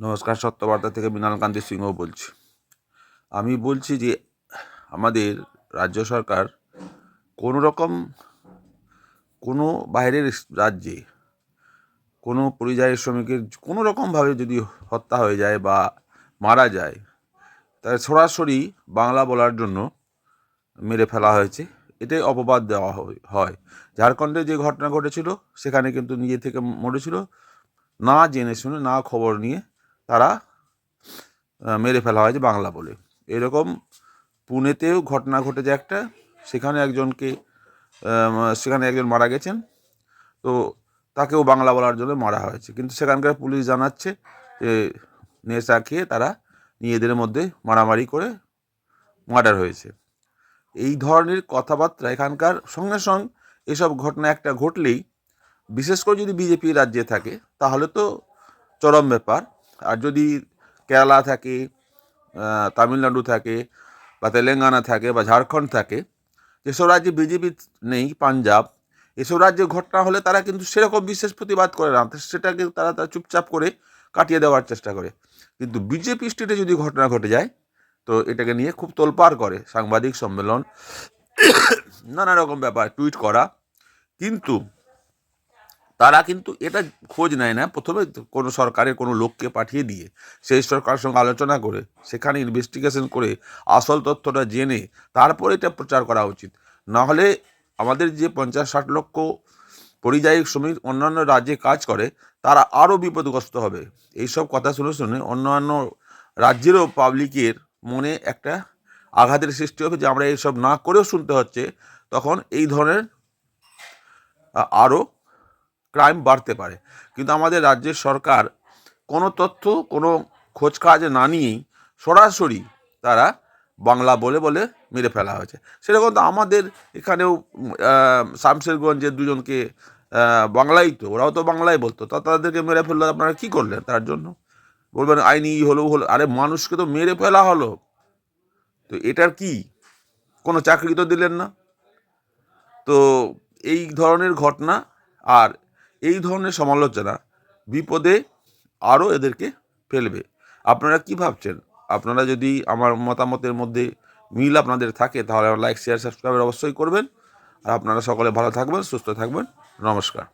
নমস্কার, সত্যবার্তা থেকে মৃণালকান্তি সিংহ বলছি। আমি বলছি যে আমাদের রাজ্য সরকার কোনো রকম কোনো বাইরের রাজ্যে কোনো পরিযায়ী শ্রমিকের কোনো রকমভাবে যদি হত্যা হয়ে যায় বা মারা যায়, তাই সরাসরি বাংলা বলার জন্য মেরে ফেলা হয়েছে, এটাই অপবাদ দেওয়া হয়। ঝাড়খণ্ডে যে ঘটনা ঘটেছিল সেখানে কিন্তু নিজে থেকে মরেছিল, না জেনে শুনে না খবর নিয়ে তারা মেরে ফেলা হয়েছে বাংলা বলে। এরকম পুনেতেও ঘটনা ঘটেছে একটা, সেখানে একজন মারা গেছেন, তো তাকেও বাংলা বলার জন্য মারা হয়েছে। কিন্তু সেখানকার পুলিশ জানাচ্ছে যে নেশা খেয়ে তারা নিজেদের মধ্যে মারামারি করে মার্ডার হয়েছে। এই ধরনের কথাবার্তা এখানকার সঙ্গে সঙ্গে এসব ঘটনা একটা ঘটলেই, বিশেষ করে যদি বিজেপি রাজ্যে থাকে তাহলে তো চরম ব্যাপার। আর যদি কেরালা থাকে, তামিলনাড়ু থাকে, বা তেলেঙ্গানা থাকে, বা ঝাড়খণ্ড থাকে, যেসব রাজ্যে বিজেপি নেই, পাঞ্জাব, এসব রাজ্যে ঘটনা হলে তারা কিন্তু সেরকম বিশেষ প্রতিবাদ করে না, সেটাকে তারা চুপচাপ করে কাটিয়ে দেওয়ার চেষ্টা করে। কিন্তু বিজেপি স্টেটে যদি ঘটনা ঘটে যায়, তো এটাকে নিয়ে খুব তোলপাড় করে, সাংবাদিক সম্মেলন, নানা রকম ব্যাপার, টুইট করা। কিন্তু তারা কিন্তু এটা খোঁজ নেয় না, প্রথমে কোনো সরকারের কোনো লোককে পাঠিয়ে দিয়ে সেই সরকারের সঙ্গে আলোচনা করে সেখানে ইনভেস্টিগেশন করে আসল তথ্যটা জেনে তারপরে এটা প্রচার করা উচিত। নাহলে আমাদের যে 50-60 লক্ষ পরিযায়ী শ্রমিক অন্যান্য রাজ্যে কাজ করে, তারা আরও বিপদগ্রস্ত হবে। এইসব কথা শুনে শুনে অন্যান্য রাজ্যেরও পাবলিকের মনে একটা আঘাতের সৃষ্টি হবে যে আমরা এইসব না করেও শুনতে হচ্ছে, তখন এই ধরনের আরও ক্রাইম বাড়তে পারে। কিন্তু আমাদের রাজ্যের সরকার কোনো তথ্য, কোনো খোঁজ কাজ না নিয়েই সরাসরি তারা বাংলা বলে বলে মেরে ফেলা হয়েছে। সেরকম তো আমাদের এখানেও শামশেরগঞ্জের দুজনকে বাংলাই তো, ওরাও তো বাংলাই বলতো, তা তাদেরকে মেরে ফেললো, আপনারা কী করলেন তার জন্য? বলবেন আইনি হলো। আরে মানুষকে তো মেরে ফেলা হলো, তো এটার কি কোনো চাকরি তো দিলেন না। তো এই ধরনের ঘটনা আর এই ধরনের সমালোচনা বিপদে আরও এদেরকে ফেলবে। আপনারা কি ভাবছেন? আপনারা যদি আমার মতামতের মধ্যে মিল আপনাদের থাকে, তাহলে লাইক, শেয়ার, সাবস্ক্রাইব অবশ্যই করবেন। আর আপনারা সকলে ভালো থাকবেন, সুস্থ থাকবেন। নমস্কার।